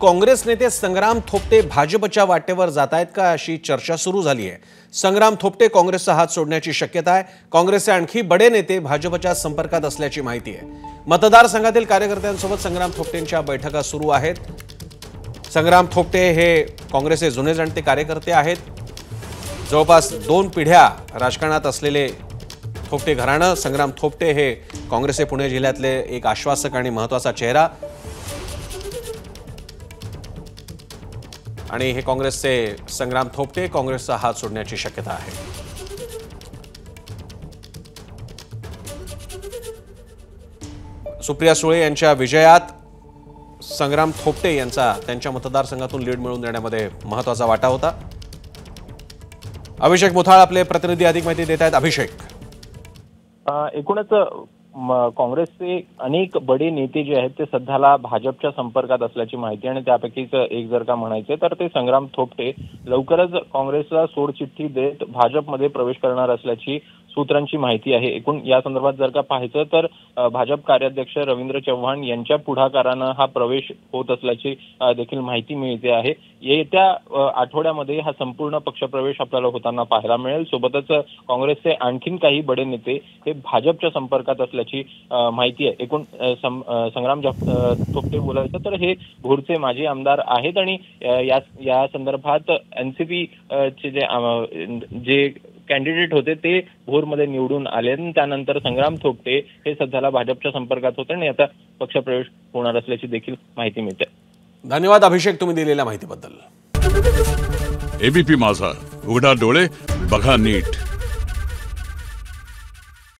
काँग्रेस नेते संग्राम थोपटे भाजपच्या वाटेवर जात आहेत का अशी चर्चा सुरू झाली आहे। संग्राम थोपटे काँग्रेसचा हात सोडण्याची शक्यता आहे। काँग्रेसचे आणखी बडे नेते भाजपच्या संपर्कात असल्याची माहिती आहे। मतदारसंघातील कार्यकर्त्यांसोबत संग्राम थोपटेंच्या बैठका सुरू आहेत। संग्राम थोपटे हे काँग्रेसचे जुने जाणते कार्यकर्ते आहेत। जवळपास 2 पिढ्या राजकारणात असलेले थोपटे घराणं। संग्राम थोपटे हे काँग्रेसचे पुणे जिल्ह्यातले एक आश्वासक आणि महत्त्वाचा चेहरा आणि हे काँग्रेसचे संग्राम थोपटे काँग्रेसचा हात सोडण्याची शक्यता आहे। सुप्रिया सुळे यांच्या विजयात संग्राम थोपटे यांचा त्यांच्या मतदारसंघातून लीड मिळवून देण्यामध्ये महत्त्वाचा वाटा होता। अभिषेक मुथाळ आपले प्रतिनिधी अधिक माहिती देत आहेत। अभिषेक, एकूणच काँग्रेसचे अनेक बडे नेते जे आहेत ते सध्याला भाजपच्या संपर्कात असल्याची माहिती आणि त्यापैकीच एक जर का म्हणायचे तर ते संग्राम थोपटे लवकरच काँग्रेसला सोडचिठ्ठी देत भाजपमध्ये प्रवेश करणार असल्याची सूत्रांची माहिती आहे। एकूण या संदर्भात जर का पाहायचं तर भाजप कार्याध्यक्ष रवींद्र चव्हाण यांच्या पुढाकारानं हा प्रवेश होत असल्याची देखील माहिती मिळते आहे। येत्या आठवड्यामध्ये हा संपूर्ण पक्षप्रवेश आपल्याला होताना पाहायला मिळेल। सोबतच काँग्रेसचे आणखीन काही बडे नेते हे भाजपच्या संपर्कात असल्याची माहिती आहे। एकूण संग्राम थोपटे बोलायचं तर हे भोरचे माजी आमदार आहेत आणि या संदर्भात एनसीपी चे जे कॅन्डिडेट होते ते भोरमध्ये निवडून आले। त्यानंतर संग्राम थोपटे हे सध्याला भाजपच्या संपर्कात होते आणि आता पक्षप्रवेश होणार असल्याची देखील माहिती मिळते। धन्यवाद अभिषेक, तुम्ही दिलेल्या माहितीबद्दल। एबीपी माझा, उघडा डोळे बघा नीट।